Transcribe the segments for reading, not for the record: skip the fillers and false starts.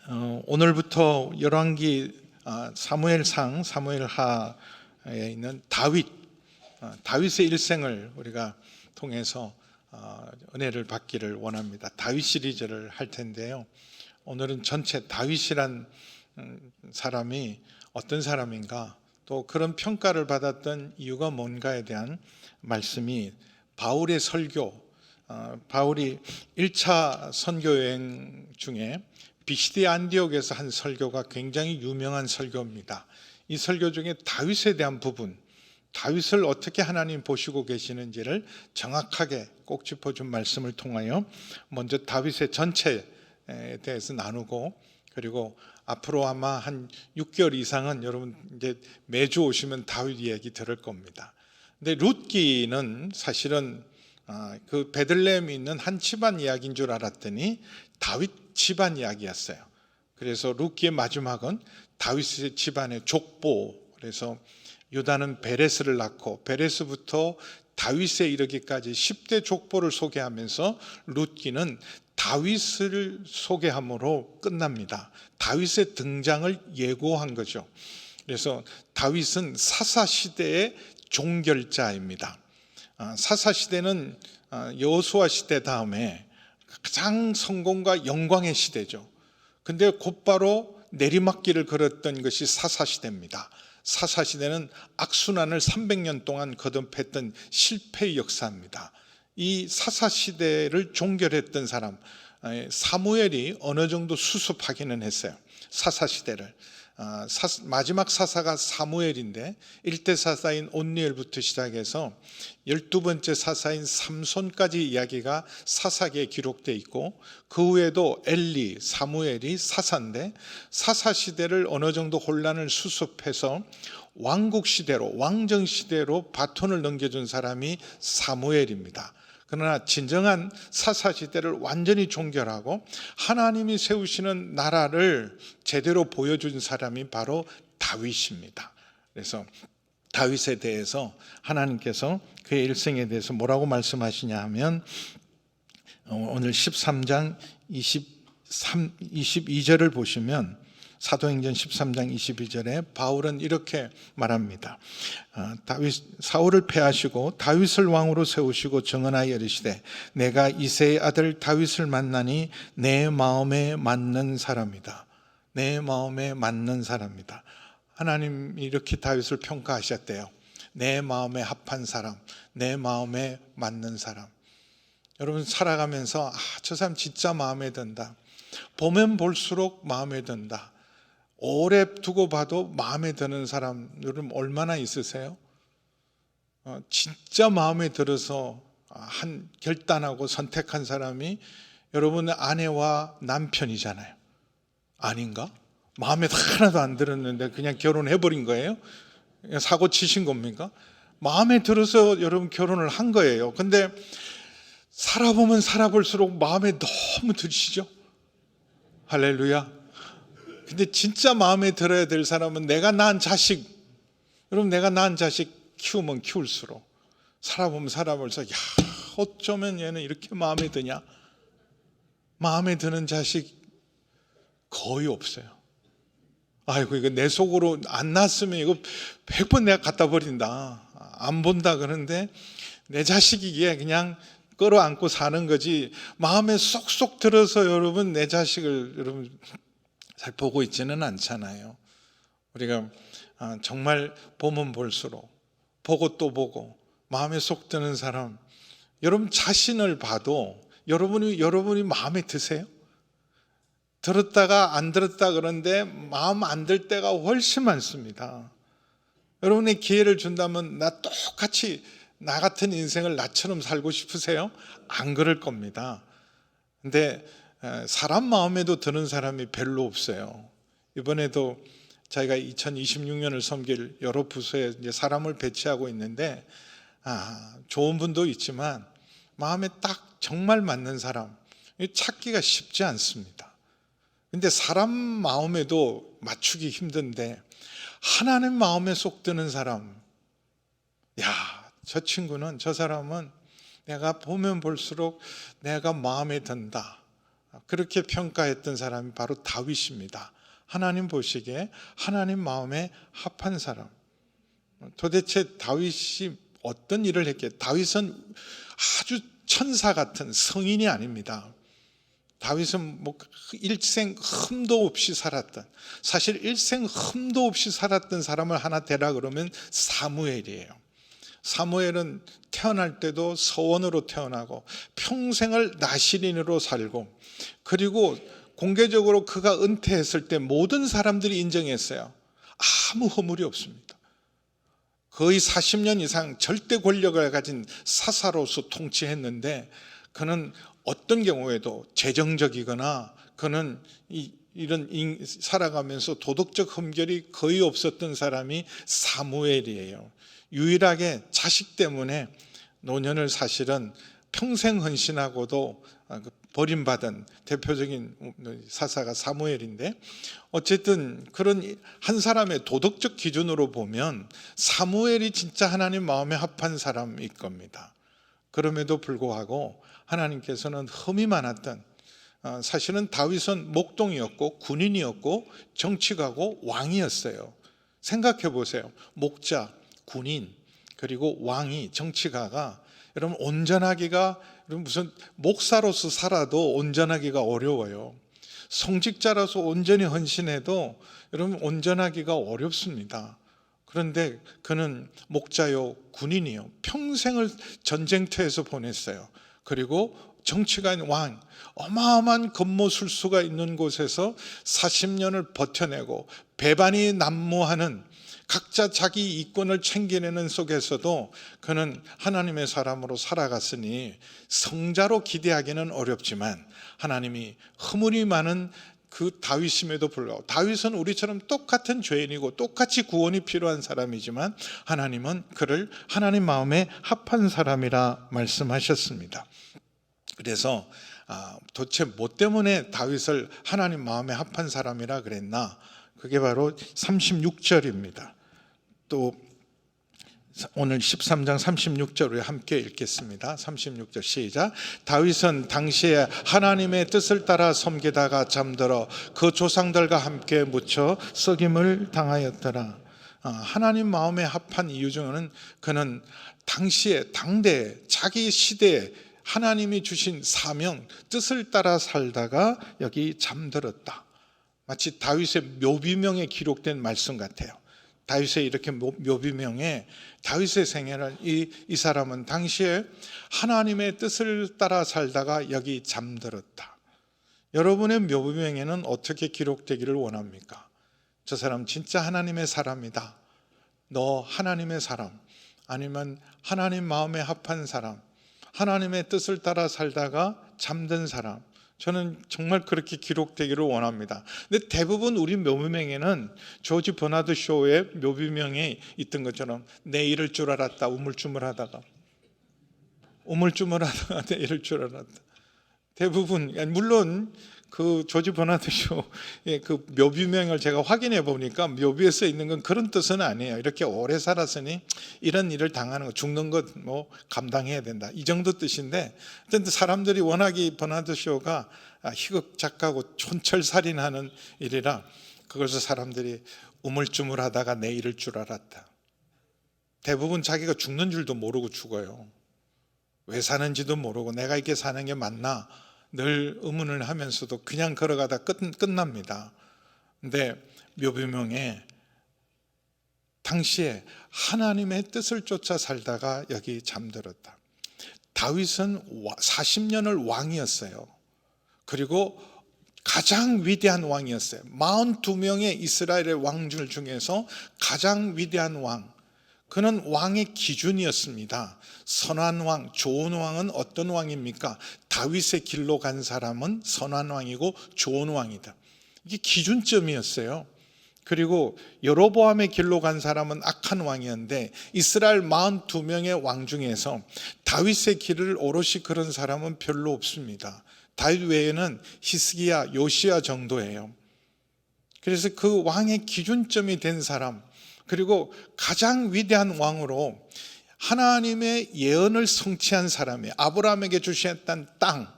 오늘부터 열왕기 사무엘상 사무엘하에 있는 다윗의 일생을 우리가 통해서 은혜를 받기를 원합니다. 다윗 시리즈를 할 텐데요. 오늘은 전체 다윗이란 사람이 어떤 사람인가, 또 그런 평가를 받았던 이유가 뭔가에 대한 말씀이 바울의 설교, 바울이 1차 선교 여행 중에 비시디 안디옥에서 한 설교가 굉장히 유명한 설교입니다. 이 설교 중에 다윗에 대한 부분, 다윗을 어떻게 하나님 보시고 계시는지를 정확하게 꼭 짚어준 말씀을 통하여 먼저 다윗의 전체에 대해서 나누고, 그리고 앞으로 아마 한 6개월 이상은 여러분 이제 매주 오시면 다윗 이야기 들을 겁니다. 근데 룻기는 사실은 그 베들레헴에 있는 한 집안 이야기인 줄 알았더니 다윗 집안 이야기였어요. 그래서 룻기의 마지막은 다윗의 집안의 족보, 그래서 유다는 베레스를 낳고 베레스부터 다윗에 이르기까지 10대 족보를 소개하면서 룻기는 다윗을 소개함으로 끝납니다. 다윗의 등장을 예고한 거죠. 그래서 다윗은 사사시대의 종결자입니다. 사사시대는 여호수아 시대 다음에 가장 성공과 영광의 시대죠. 근데 곧바로 내리막길을 걸었던 것이 사사시대입니다. 사사시대는 악순환을 300년 동안 거듭했던 실패의 역사입니다. 이 사사시대를 종결했던 사람 사무엘이 어느 정도 수습하기는 했어요. 사사시대를. 마지막 사사가 사무엘인데 1대 사사인 온니엘부터 시작해서 12번째 사사인 삼손까지 이야기가 사사기에 기록되어 있고, 그 후에도 엘리, 사무엘이 사사인데 사사시대를 어느 정도 혼란을 수습해서 왕국시대로, 왕정시대로 바톤을 넘겨준 사람이 사무엘입니다. 그러나 진정한 사사시대를 완전히 종결하고 하나님이 세우시는 나라를 제대로 보여준 사람이 바로 다윗입니다. 그래서 다윗에 대해서 하나님께서 그의 일생에 대해서 뭐라고 말씀하시냐 하면, 오늘 13장 22절을 보시면, 사도행전 13장 22절에 바울은 이렇게 말합니다. 사울을 패하시고 다윗을 왕으로 세우시고 정언하여 이르시되 내가 이새의 아들 다윗을 만나니 내 마음에 맞는 사람이다. 내 마음에 맞는 사람이다. 하나님이 이렇게 다윗을 평가하셨대요. 내 마음에 합한 사람, 내 마음에 맞는 사람. 여러분 살아가면서 저 사람 진짜 마음에 든다, 보면 볼수록 마음에 든다, 오래 두고 봐도 마음에 드는 사람 여러분 얼마나 있으세요? 진짜 마음에 들어서 한 결단하고 선택한 사람이 여러분의 아내와 남편이잖아요. 아닌가? 마음에 하나도 안 들었는데 그냥 결혼해버린 거예요? 사고 치신 겁니까? 마음에 들어서 여러분 결혼을 한 거예요. 근데 살아보면 살아볼수록 마음에 너무 드시죠? 할렐루야. 근데 진짜 마음에 들어야 될 사람은 내가 낳은 자식, 여러분 내가 낳은 자식 키우면 키울수록, 살아보면 살아볼수록 어쩌면 얘는 이렇게 마음에 드냐? 마음에 드는 자식 거의 없어요. 아이고 이거 내 속으로 안 났으면 이거 100번 내가 갖다 버린다, 안 본다 그러는데 내 자식이기에 그냥 끌어안고 사는 거지, 마음에 쏙쏙 들어서 여러분 내 자식을 여러분 잘 보고 있지는 않잖아요. 우리가 정말 보면 볼수록, 보고 또 보고 마음에 쏙 드는 사람, 여러분 자신을 봐도 여러분이 마음에 드세요? 들었다가 안 들었다 그런데 마음 안 들 때가 훨씬 많습니다. 여러분이 기회를 준다면 나 똑같이 나 같은 인생을 나처럼 살고 싶으세요? 안 그럴 겁니다. 근데 사람 마음에도 드는 사람이 별로 없어요. 이번에도 저희가 2026년을 섬길 여러 부서에 이제 사람을 배치하고 있는데 좋은 분도 있지만 마음에 딱 정말 맞는 사람 찾기가 쉽지 않습니다. 근데 사람 마음에도 맞추기 힘든데 하나님 마음에 쏙 드는 사람, 저 친구는, 저 사람은 내가 보면 볼수록 내가 마음에 든다, 그렇게 평가했던 사람이 바로 다윗입니다. 하나님 보시기에 하나님 마음에 합한 사람. 도대체 다윗이 어떤 일을 했기에? 다윗은 아주 천사 같은 성인이 아닙니다. 다윗은 일생 흠도 없이 살았던, 사실 일생 흠도 없이 살았던 사람을 하나 대라 그러면 사무엘이에요. 사무엘은 태어날 때도 서원으로 태어나고 평생을 나시린으로 살고, 그리고 공개적으로 그가 은퇴했을 때 모든 사람들이 인정했어요. 아무 허물이 없습니다. 거의 40년 이상 절대 권력을 가진 사사로서 통치했는데, 그는 어떤 경우에도 재정적이거나 그는 이런 살아가면서 도덕적 흠결이 거의 없었던 사람이 사무엘이에요. 유일하게 자식 때문에 노년을 사실은 평생 헌신하고도 버림받은 대표적인 사사가 사무엘인데, 어쨌든 그런 한 사람의 도덕적 기준으로 보면 사무엘이 진짜 하나님 마음에 합한 사람일 겁니다. 그럼에도 불구하고 하나님께서는 흠이 많았던, 사실은 다윗은 목동이었고 군인이었고 정치가고 왕이었어요. 생각해 보세요. 목자, 군인, 그리고 왕이, 정치가가 여러분 온전하기가, 무슨 목사로서 살아도 온전하기가 어려워요. 성직자라서 온전히 헌신해도 여러분 온전하기가 어렵습니다. 그런데 그는 목자요, 군인이요, 평생을 전쟁터에서 보냈어요. 그리고 정치가인 왕, 어마어마한 권모술수가 있는 곳에서 40년을 버텨내고 배반이 난무하는, 각자 자기 이권을 챙겨내는 속에서도 그는 하나님의 사람으로 살아갔으니 성자로 기대하기는 어렵지만, 하나님이 허물이 많은 그 다윗임에도 불구하고, 다윗은 우리처럼 똑같은 죄인이고 똑같이 구원이 필요한 사람이지만 하나님은 그를 하나님 마음에 합한 사람이라 말씀하셨습니다. 그래서 도대체 뭐 때문에 다윗을 하나님 마음에 합한 사람이라 그랬나? 그게 바로 36절입니다. 또 오늘 13장 36절을 함께 읽겠습니다. 36절 시작. 다윗은 당시에 하나님의 뜻을 따라 섬기다가 잠들어 그 조상들과 함께 묻혀 썩임을 당하였더라. 하나님 마음에 합한 이유 중에는 그는 당시에, 당대에, 자기 시대에 하나님이 주신 사명, 뜻을 따라 살다가 여기 잠들었다. 마치 다윗의 묘비명에 기록된 말씀 같아요. 다윗의 이렇게 묘비명에 다윗의 생애를, 이 사람은 당시에 하나님의 뜻을 따라 살다가 여기 잠들었다. 여러분의 묘비명에는 어떻게 기록되기를 원합니까? 저 사람 진짜 하나님의 사람이다, 너 하나님의 사람, 아니면 하나님 마음에 합한 사람, 하나님의 뜻을 따라 살다가 잠든 사람, 저는 정말 그렇게 기록되기를 원합니다. 근데 대부분 우리 묘비명에는 조지 버나드 쇼의 묘비명에 있던 것처럼 내 이럴 줄 알았다, 우물쭈물하다가 내 이럴 줄 알았다. 대부분, 물론 그 조지 버나드 쇼의 그 묘비명을 제가 확인해 보니까 묘비에 써 있는 건 그런 뜻은 아니에요. 이렇게 오래 살았으니 이런 일을 당하는 거, 죽는 것 뭐 감당해야 된다, 이 정도 뜻인데, 근데 사람들이 워낙에 버나드 쇼가 희극 작가고 촌철살인하는 일이라 그것을 사람들이 우물쭈물하다가 내 이럴 줄 알았다. 대부분 자기가 죽는 줄도 모르고 죽어요. 왜 사는지도 모르고 내가 이렇게 사는 게 맞나 늘 의문을 하면서도 그냥 걸어가다 끝납니다. 근데 묘비명에 당시에 하나님의 뜻을 쫓아 살다가 여기 잠들었다. 다윗은 40년을 왕이었어요. 그리고 가장 위대한 왕이었어요. 42명의 이스라엘의 왕들 중에서 가장 위대한 왕, 그는 왕의 기준이었습니다. 선한 왕, 좋은 왕은 어떤 왕입니까? 다윗의 길로 간 사람은 선한 왕이고 좋은 왕이다. 이게 기준점이었어요. 그리고 여로보암의 길로 간 사람은 악한 왕이었는데 이스라엘 42명의 왕 중에서 다윗의 길을 오롯이 걸은 사람은 별로 없습니다. 다윗 외에는 히스기야, 요시야 정도예요. 그래서 그 왕의 기준점이 된 사람, 그리고 가장 위대한 왕으로 하나님의 예언을 성취한 사람이 아브라함에게 주셨던 땅,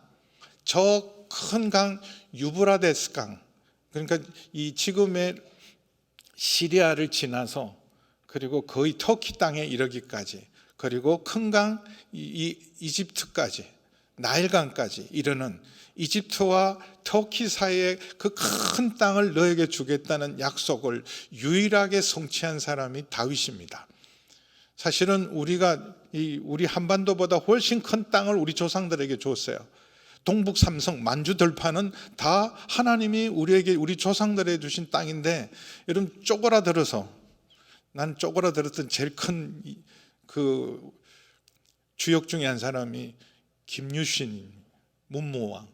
저 큰 강 유브라데스 강, 그러니까 이 지금의 시리아를 지나서 그리고 거의 터키 땅에 이르기까지, 그리고 큰 강 이집트까지, 나일강까지 이르는 이집트와 터키 사이의 그 큰 땅을 너에게 주겠다는 약속을 유일하게 성취한 사람이 다윗입니다. 사실은 우리 한반도보다 훨씬 큰 땅을 우리 조상들에게 줬어요. 동북 삼성, 만주 들판은 다 하나님이 우리 조상들에게 주신 땅인데, 여러분 쪼그라들어서, 난 쪼그라들었던 제일 큰 그 주역 중에 한 사람이 김유신 문무왕.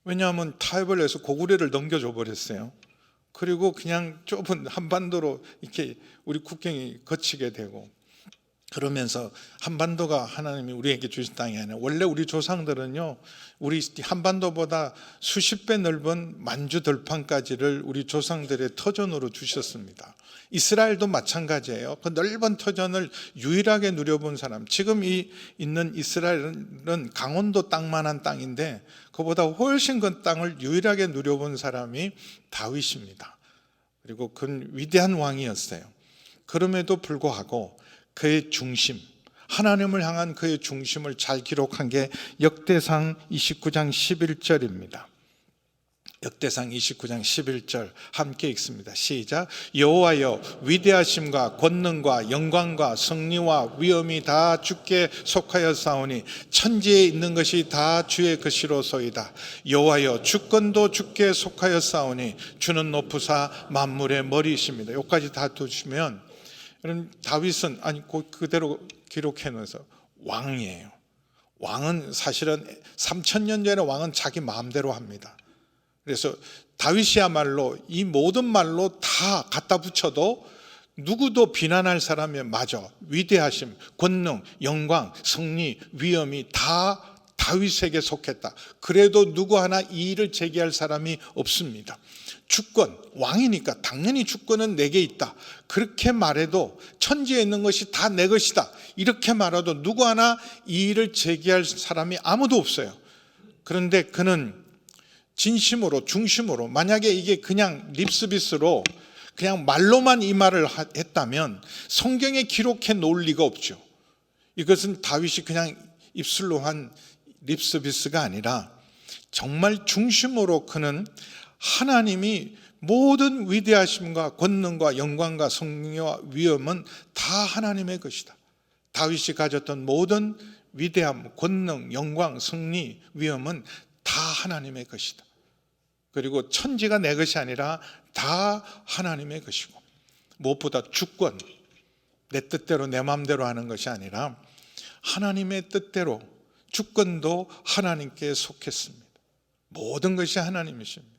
왜냐하면 타협을 해서 고구려를 넘겨줘 버렸어요. 그리고 그냥 좁은 한반도로 이렇게 우리 국경이 거치게 되고, 그러면서 한반도가 하나님이 우리에게 주신 땅이 아니라, 원래 우리 조상들은요, 우리 한반도보다 수십 배 넓은 만주 들판까지를 우리 조상들의 터전으로 주셨습니다. 이스라엘도 마찬가지예요. 그 넓은 터전을 유일하게 누려본 사람, 지금 있는 이스라엘은 강원도 땅만한 땅인데 그보다 훨씬 큰 땅을 유일하게 누려본 사람이 다윗입니다. 그리고 그는 위대한 왕이었어요. 그럼에도 불구하고 그의 중심, 하나님을 향한 그의 중심을 잘 기록한 게 역대상 29장 11절입니다. 역대상 29장 11절 함께 읽습니다. 시작. 여호와여, 위대하심과 권능과 영광과 승리와 위엄이 다 주께 속하였사오니 천지에 있는 것이 다 주의 것이로소이다. 여호와여, 주권도 주께 속하였사오니 주는 높으사 만물의 머리이십니다. 여기까지 다 두시면, 여러분, 다윗은 그대로 기록해 놓아서 왕이에요. 왕은 사실은 3000년 전에 왕은 자기 마음대로 합니다. 그래서 다윗이야말로 이 모든 말로 다 갖다 붙여도 누구도 비난할 사람이 맞아. 위대하심, 권능, 영광, 승리, 위엄이 다 다윗에게 속했다. 그래도 누구 하나 이의를 제기할 사람이 없습니다. 주권, 왕이니까 당연히 주권은 내게 있다. 그렇게 말해도, 천지에 있는 것이 다 내 것이다, 이렇게 말해도 누구 하나 이의를 제기할 사람이 아무도 없어요. 그런데 그는 진심으로, 중심으로, 만약에 이게 그냥 립서비스로 그냥 말로만 이 말을 했다면 성경에 기록해 놓을 리가 없죠. 이것은 다윗이 그냥 입술로 한 립서비스가 아니라 정말 중심으로 그는 하나님이 모든 위대하심과 권능과 영광과 승리와 위엄은 다 하나님의 것이다. 다윗이 가졌던 모든 위대함, 권능, 영광, 승리, 위엄은 다 하나님의 것이다. 그리고 천지가 내 것이 아니라 다 하나님의 것이고, 무엇보다 주권, 내 뜻대로 내 마음대로 하는 것이 아니라 하나님의 뜻대로, 주권도 하나님께 속했습니다. 모든 것이 하나님이십니다.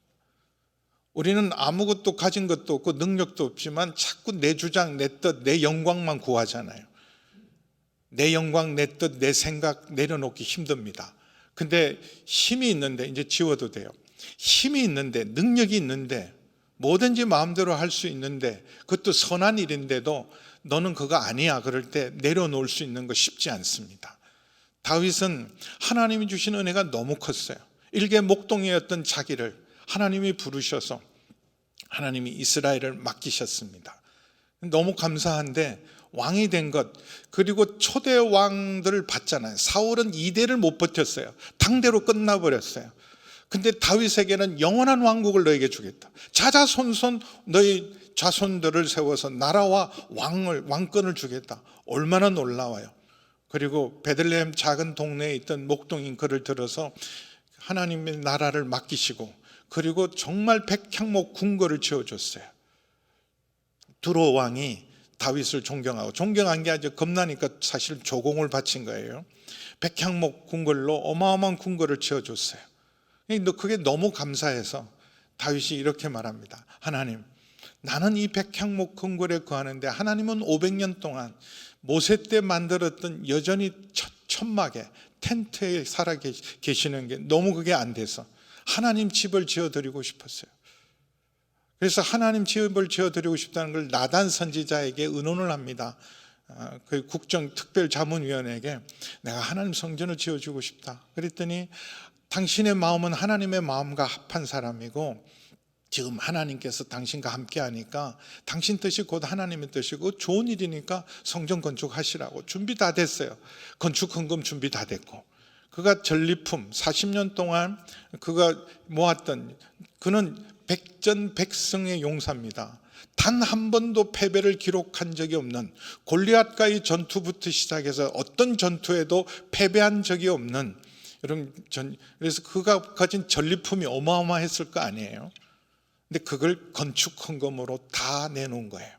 우리는 아무것도 가진 것도 없고 능력도 없지만 자꾸 내 주장, 내 뜻, 내 영광만 구하잖아요. 내 영광, 내 뜻, 내 생각 내려놓기 힘듭니다. 근데 힘이 있는데, 이제 지워도 돼요. 힘이 있는데, 능력이 있는데, 뭐든지 마음대로 할 수 있는데, 그것도 선한 일인데도 너는 그거 아니야 그럴 때 내려놓을 수 있는 거 쉽지 않습니다. 다윗은 하나님이 주신 은혜가 너무 컸어요. 일개 목동이었던 자기를 하나님이 부르셔서 하나님이 이스라엘을 맡기셨습니다. 너무 감사한데, 왕이 된 것, 그리고 초대 왕들을 봤잖아요. 사울은 2대를 못 버텼어요. 당대로 끝나버렸어요. 근데 다윗에게는 영원한 왕국을 너에게 주겠다. 자자손손 너희 자손들을 세워서 나라와 왕권을 주겠다. 얼마나 놀라워요. 그리고 베들레헴 작은 동네에 있던 목동인 그를 들어서 하나님의 나라를 맡기시고, 그리고 정말 백향목 궁궐을 지어줬어요. 두로 왕이 다윗을 존경하고, 존경한 게 아주 겁나니까 사실 조공을 바친 거예요. 백향목 궁궐로 어마어마한 궁궐을 지어줬어요. 그게 너무 감사해서 다윗이 이렇게 말합니다. 하나님, 나는 이 백향목 궁궐에 거하는데 하나님은 500년 동안 모세 때 만들었던 여전히 천막에 텐트에 살아 계시는 게 너무 그게 안 돼서 하나님 집을 지어드리고 싶었어요. 그래서 하나님 집을 지어드리고 싶다는 걸 나단 선지자에게 의논을 합니다. 그 국정특별자문위원회에게 내가 하나님 성전을 지어주고 싶다. 그랬더니 당신의 마음은 하나님의 마음과 합한 사람이고 지금 하나님께서 당신과 함께 하니까 당신 뜻이 곧 하나님의 뜻이고 좋은 일이니까 성전 건축하시라고 준비 다 됐어요. 건축 헌금 준비 다 됐고, 그가 전리품 40년 동안 그가 모았던, 그는 백전백승의 용사입니다. 단 한 번도 패배를 기록한 적이 없는, 골리앗과의 전투부터 시작해서 어떤 전투에도 패배한 적이 없는, 그래서 그가 가진 전리품이 어마어마했을 거 아니에요. 근데 그걸 건축 헌금으로 다 내놓은 거예요.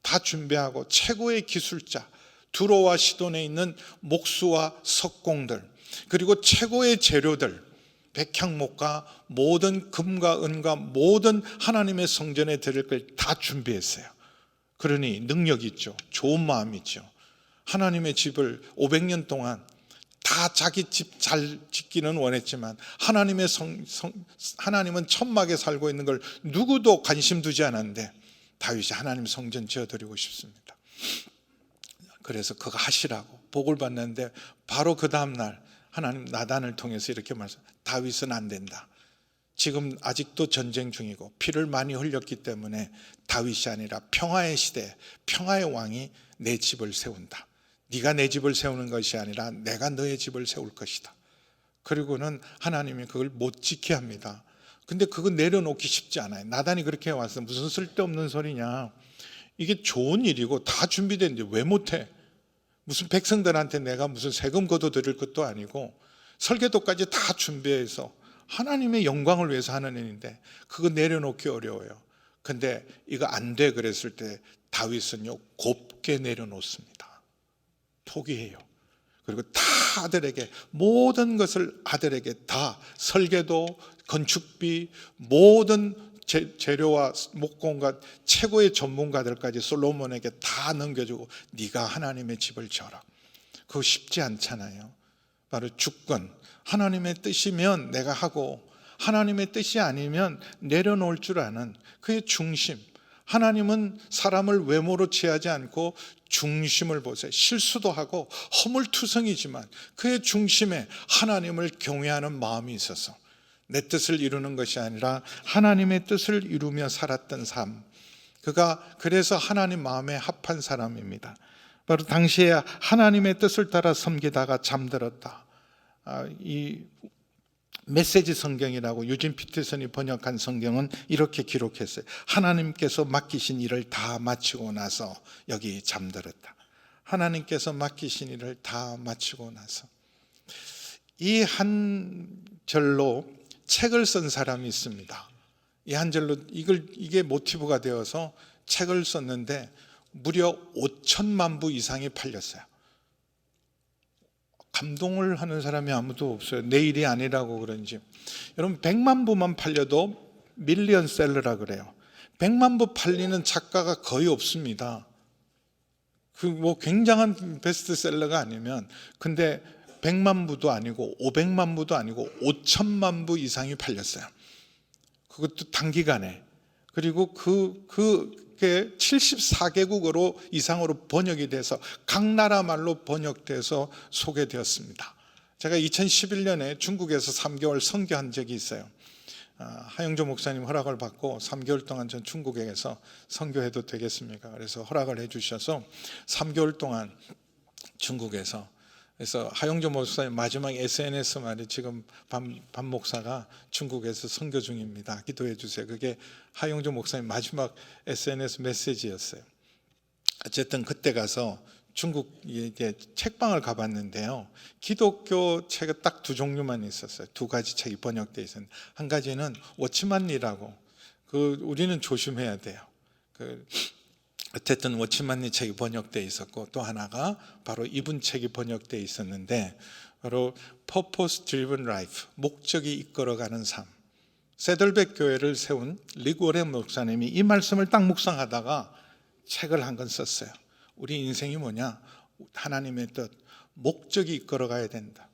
다 준비하고 최고의 기술자, 두로와 시돈에 있는 목수와 석공들, 그리고 최고의 재료들, 백향목과 모든 금과 은과 모든 하나님의 성전에 드릴 걸 다 준비했어요. 그러니 능력이 있죠. 좋은 마음이 있죠. 하나님의 집을 500년 동안 다 자기 집 잘 짓기는 원했지만 하나님은 천막에 살고 있는 걸 누구도 관심 두지 않았는데 다윗이 하나님 성전 지어드리고 싶습니다. 그래서 그거 하시라고 복을 받는데, 바로 그 다음날 하나님 나단을 통해서 이렇게 말씀, 다윗은 안 된다. 지금 아직도 전쟁 중이고 피를 많이 흘렸기 때문에 다윗이 아니라 평화의 시대, 평화의 왕이 내 집을 세운다. 네가 내 집을 세우는 것이 아니라 내가 너의 집을 세울 것이다. 그리고는 하나님이 그걸 못 지게 합니다. 근데 그거 내려놓기 쉽지 않아요. 나단이 그렇게 와서 무슨 쓸데없는 소리냐, 이게 좋은 일이고 다 준비됐는데 왜 못해? 무슨 백성들한테 내가 무슨 세금 걷어들일 것도 아니고 설계도까지 다 준비해서 하나님의 영광을 위해서 하는 일인데 그거 내려놓기 어려워요. 근데 이거 안 돼 그랬을 때 다윗은요 곱게 내려놓습니다. 포기해요. 그리고 다 아들에게, 모든 것을 아들에게 다, 설계도, 건축비, 모든 재료와 목공과 최고의 전문가들까지 솔로몬에게 다 넘겨주고 네가 하나님의 집을 지어라. 그거 쉽지 않잖아요. 바로 주권, 하나님의 뜻이면 내가 하고 하나님의 뜻이 아니면 내려놓을 줄 아는 그의 중심. 하나님은 사람을 외모로 취하지 않고 중심을 보세요. 실수도 하고 허물투성이지만 그의 중심에 하나님을 경외하는 마음이 있어서 내 뜻을 이루는 것이 아니라 하나님의 뜻을 이루며 살았던 삶, 그가 그래서 하나님 마음에 합한 사람입니다. 바로 당시에 하나님의 뜻을 따라 섬기다가 잠들었다. 이 메시지 성경이라고 유진 피터슨이 번역한 성경은 이렇게 기록했어요. 하나님께서 맡기신 일을 다 마치고 나서 여기 잠들었다. 하나님께서 맡기신 일을 다 마치고 나서. 이 한 절로 책을 쓴 사람이 있습니다. 이 한 절로 이게 모티브가 되어서 책을 썼는데 무려 5천만 부 이상이 팔렸어요. 감동을 하는 사람이 아무도 없어요. 내 일이 아니라고 그런지. 여러분 100만 부만 팔려도 밀리언셀러라 그래요. 100만 부 팔리는 작가가 거의 없습니다. 그 뭐 굉장한 베스트셀러가 아니면. 근데 100만 부도 아니고 500만 부도 아니고 5천만 부 이상이 팔렸어요. 그것도 단기간에. 그리고 그게 74개국어로 이상으로 번역이 돼서 각 나라 말로 번역돼서 소개되었습니다. 제가 2011년에 중국에서 3개월 선교한 적이 있어요. 하영조 목사님 허락을 받고 3개월 동안 전 중국에서 선교해도 되겠습니까? 그래서 허락을 해주셔서 3개월 동안 중국에서, 그래서 하영조 목사님 마지막 SNS 말이 지금 반 목사가 중국에서 선교 중입니다. 기도해 주세요. 그게 하영조 목사님 마지막 SNS 메시지였어요. 어쨌든 그때 가서 중국 이제 책방을 가봤는데요. 기독교 책은 딱 두 종류만 있었어요. 두 가지 책이 번역되어 있었는데, 한 가지는 워치만리라고, 우리는 조심해야 돼요. 어쨌든 워치만리 책이 번역되어 있었고, 또 하나가 바로 이분 책이 번역되어 있었는데, 바로 Purpose Driven Life, 목적이 이끌어가는 삶. 세들백 교회를 세운 리고레 목사님이 이 말씀을 딱 묵상하다가 책을 한 권 썼어요. 우리 인생이 뭐냐? 하나님의 뜻, 목적이 이끌어가야 된다.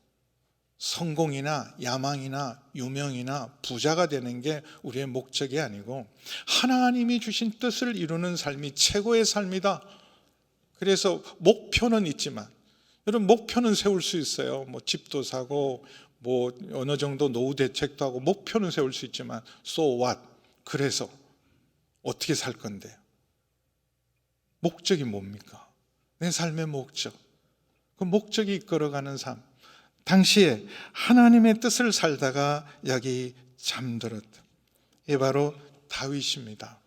성공이나 야망이나 유명이나 부자가 되는 게 우리의 목적이 아니고 하나님이 주신 뜻을 이루는 삶이 최고의 삶이다. 그래서 목표는 있지만, 여러분 목표는 세울 수 있어요. 뭐 집도 사고 뭐 어느 정도 노후 대책도 하고 목표는 세울 수 있지만 so what? 그래서 어떻게 살 건데요? 목적이 뭡니까? 내 삶의 목적. 그 목적이 이끌어가는 삶. 당시에 하나님의 뜻을 살다가 여기 잠들었다. 이게 바로 다윗입니다.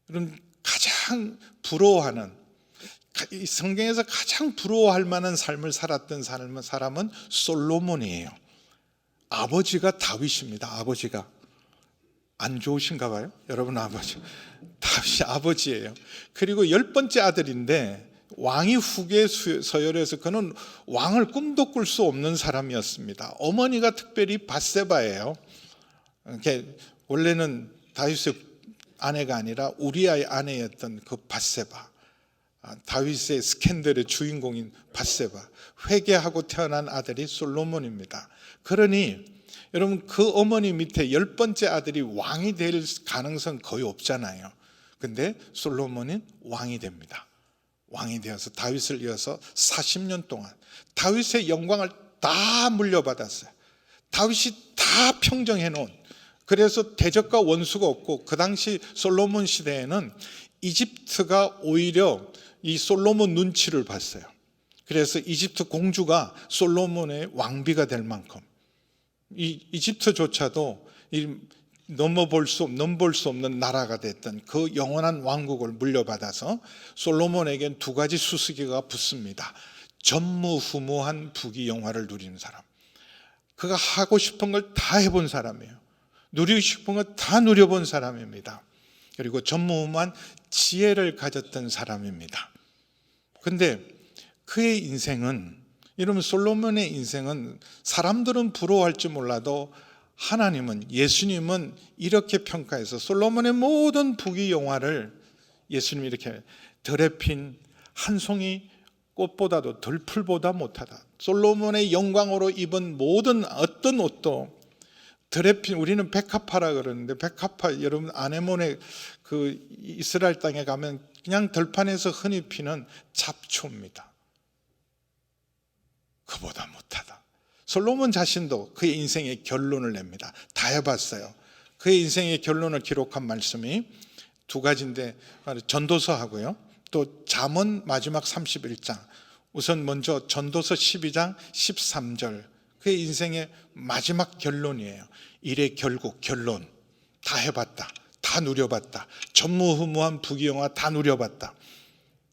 여러분, 가장 부러워하는, 이 성경에서 가장 부러워할 만한 삶을 살았던 사람은 솔로몬이에요. 아버지가 다윗입니다. 아버지가. 안 좋으신가 봐요? 여러분, 아버지. 다윗이 아버지예요. 그리고 10번째 아들인데 왕위 후계 서열에서 그는 왕을 꿈도 꿀 수 없는 사람이었습니다. 어머니가 특별히 밧세바예요. 원래는 다윗의 아내가 아니라 우리아의 아내였던 그 밧세바, 다윗의 스캔들의 주인공인 밧세바, 회개하고 태어난 아들이 솔로몬입니다. 그러니 여러분, 그 어머니 밑에 10번째 아들이 왕이 될 가능성 거의 없잖아요. 근데 솔로몬은 왕이 됩니다. 왕이 되어서 다윗을 이어서 40년 동안 다윗의 영광을 다 물려받았어요. 다윗이 다 평정해 놓은, 그래서 대적과 원수가 없고, 그 당시 솔로몬 시대에는 이집트가 오히려 이 솔로몬 눈치를 봤어요. 그래서 이집트 공주가 솔로몬의 왕비가 될 만큼 이 이집트조차도 넘볼 수 없는 나라가 됐던 그 영원한 왕국을 물려받아서 솔로몬에겐 두 가지 수수께끼가 붙습니다. 전무후무한 부귀영화를 누리는 사람, 그가 하고 싶은 걸 다 해본 사람이에요. 누리고 싶은 걸 다 누려본 사람입니다. 그리고 전무후무한 지혜를 가졌던 사람입니다. 근데 그의 인생은, 여러분, 솔로몬의 인생은 사람들은 부러워할지 몰라도 하나님은, 예수님은 이렇게 평가해서 솔로몬의 모든 부귀영화를 예수님이 이렇게 덜에 핀 한 송이 꽃보다도 덜 풀보다 못하다. 솔로몬의 영광으로 입은 모든 어떤 옷도 덜에 핀, 우리는 백합화라 그러는데, 백합화, 여러분, 아네몬의 그 이스라엘 땅에 가면 그냥 들판에서 흔히 피는 잡초입니다. 그보다 못하다. 솔로몬 자신도 그의 인생의 결론을 냅니다. 다 해봤어요. 그의 인생의 결론을 기록한 말씀이 두 가지인데, 전도서하고요, 또 잠언 마지막 31장. 우선 먼저 전도서 12장 13절, 그의 인생의 마지막 결론이에요. 일의 결국, 결론. 다 해봤다, 다 누려봤다, 전무후무한 부귀영화 다 누려봤다,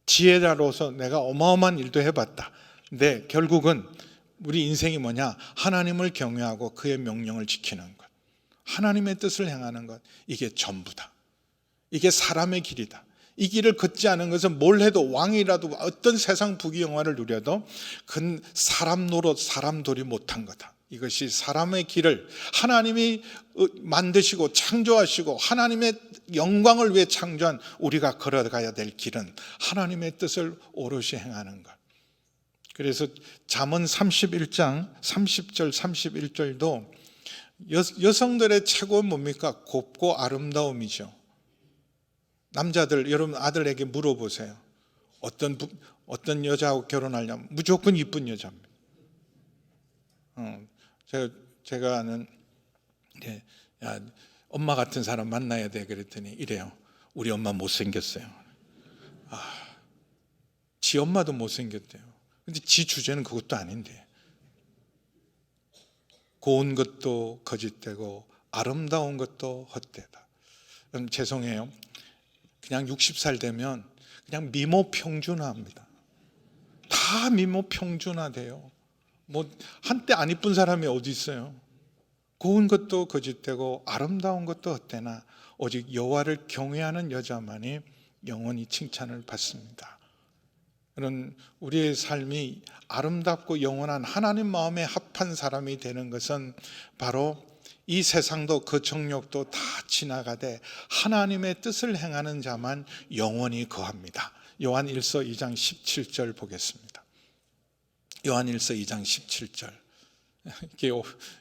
지혜자로서 내가 어마어마한 일도 해봤다. 근데 결국은 우리 인생이 뭐냐? 하나님을 경외하고 그의 명령을 지키는 것, 하나님의 뜻을 행하는 것, 이게 전부다. 이게 사람의 길이다. 이 길을 걷지 않은 것은 뭘 해도, 왕이라도 어떤 세상 부귀영화를 누려도 그건 사람 노릇, 사람 도리 못한 거다. 이것이 사람의 길을 하나님이 만드시고 창조하시고 하나님의 영광을 위해 창조한 우리가 걸어가야 될 길은 하나님의 뜻을 오롯이 행하는 것. 그래서 잠언 31장 30절 31절도 여성들의 최고는 뭡니까? 곱고 아름다움이죠. 남자들, 여러분 아들에게 물어보세요. 어떤 여자하고 결혼하려면 무조건 이쁜 여자입니다. 제가 아는, 야, 엄마 같은 사람 만나야 돼 그랬더니 이래요. 우리 엄마 못생겼어요. 지 엄마도 못생겼대요. 근데 지 주제는 그것도 아닌데, 고운 것도 거짓되고 아름다운 것도 헛되다. 죄송해요. 그냥 60살 되면 그냥 미모평준화합니다. 다 미모평준화돼요. 뭐 한때 안 이쁜 사람이 어디 있어요? 고운 것도 거짓되고 아름다운 것도 헛되나 오직 여호와를 경외하는 여자만이 영원히 칭찬을 받습니다. 그런 우리의 삶이 아름답고 영원한 하나님 마음에 합한 사람이 되는 것은 바로 이 세상도 그 정욕도 다 지나가되 하나님의 뜻을 행하는 자만 영원히 거합니다. 요한일서 2장 17절 보겠습니다. 요한일서 2장 17절.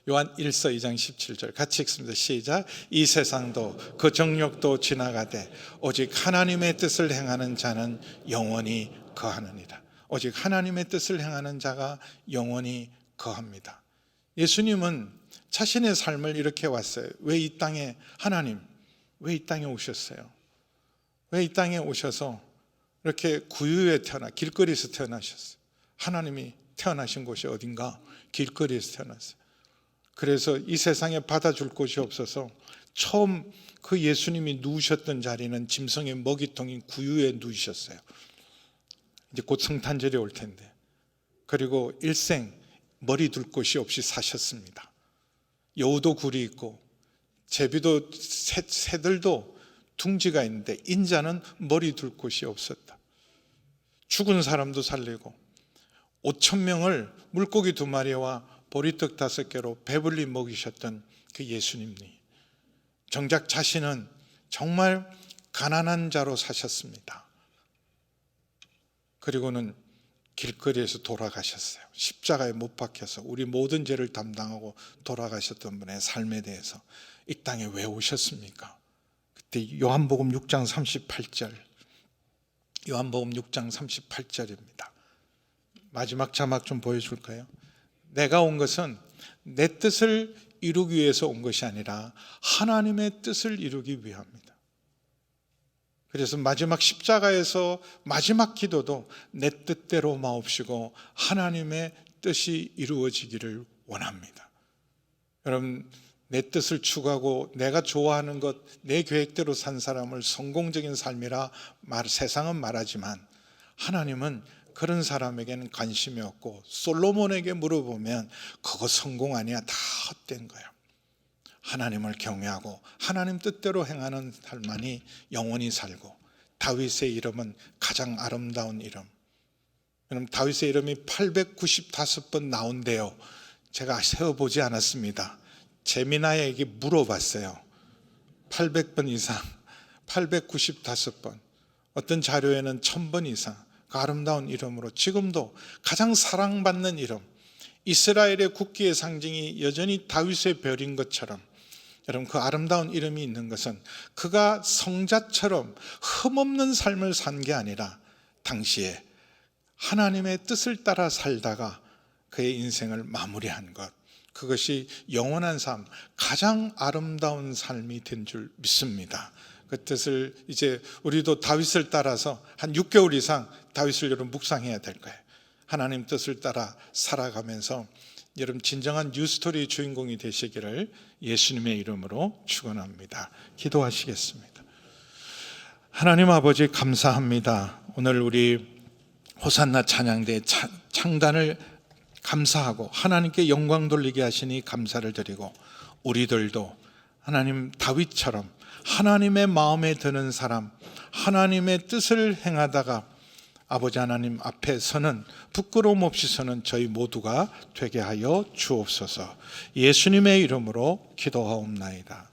요한일서 2장 17절 같이 읽습니다. 시작. 이 세상도 그 정욕도 지나가되 오직 하나님의 뜻을 행하는 자는 영원히 거하느니라. 오직 하나님의 뜻을 행하는 자가 영원히 거합니다. 예수님은 자신의 삶을 이렇게 왔어요. 왜 이 땅에, 하나님 왜 이 땅에 오셨어요? 왜 이 땅에 오셔서 이렇게 구유에 길거리에서 태어나셨어요? 하나님이 태어나신 곳이 어딘가? 길거리에서 태어났어요. 그래서 이 세상에 받아줄 곳이 없어서 처음 그 예수님이 누우셨던 자리는 짐승의 먹이통인 구유에 누우셨어요. 이제 곧 성탄절이 올 텐데, 그리고 일생 머리 둘 곳이 없이 사셨습니다. 여우도 굴이 있고 제비도 새들도 둥지가 있는데 인자는 머리 둘 곳이 없었다. 죽은 사람도 살리고 5,000명을 물고기 2마리와 보리떡 5개로 배불리 먹이셨던 그 예수님이 정작 자신은 정말 가난한 자로 사셨습니다. 그리고는 길거리에서 돌아가셨어요. 십자가에 못 박혀서 우리 모든 죄를 담당하고 돌아가셨던 분의 삶에 대해서 이 땅에 왜 오셨습니까? 그때 요한복음 6장 38절, 요한복음 6장 38절입니다. 마지막 자막 좀 보여줄까요? 내가 온 것은 내 뜻을 이루기 위해서 온 것이 아니라 하나님의 뜻을 이루기 위함이다. 그래서 마지막 십자가에서 마지막 기도도 내 뜻대로 마옵시고 하나님의 뜻이 이루어지기를 원합니다. 여러분, 내 뜻을 추구하고 내가 좋아하는 것, 내 계획대로 산 사람을 성공적인 삶이라 세상은 말하지만 하나님은 그런 사람에게는 관심이 없고, 솔로몬에게 물어보면 그거 성공 아니야, 다 헛된 거야. 하나님을 경외하고 하나님 뜻대로 행하는 삶만이 영원히 살고, 다윗의 이름은 가장 아름다운 이름. 여러분, 다윗의 이름이 895번 나온대요. 제가 세어보지 않았습니다. 제미나에게 물어봤어요. 800번 이상, 895번, 어떤 자료에는 1000번 이상 그 아름다운 이름으로 지금도 가장 사랑받는 이름, 이스라엘의 국기의 상징이 여전히 다윗의 별인 것처럼, 여러분, 그 아름다운 이름이 있는 것은 그가 성자처럼 흠없는 삶을 산 게 아니라 당시에 하나님의 뜻을 따라 살다가 그의 인생을 마무리한 것, 그것이 영원한 삶, 가장 아름다운 삶이 된 줄 믿습니다. 그 뜻을 이제 우리도 다윗을 따라서 한 6개월 이상 다윗을 여러분 묵상해야 될 거예요. 하나님 뜻을 따라 살아가면서 여러분 진정한 뉴스토리의 주인공이 되시기를 예수님의 이름으로 축원합니다. 기도하시겠습니다. 하나님 아버지, 감사합니다. 오늘 우리 호산나 찬양대 창단을 감사하고 하나님께 영광 돌리게 하시니 감사를 드리고, 우리들도 하나님 다윗처럼 하나님의 마음에 드는 사람, 하나님의 뜻을 행하다가 아버지 하나님 앞에 서는, 부끄러움 없이 서는 저희 모두가 되게 하여 주옵소서. 예수님의 이름으로 기도하옵나이다.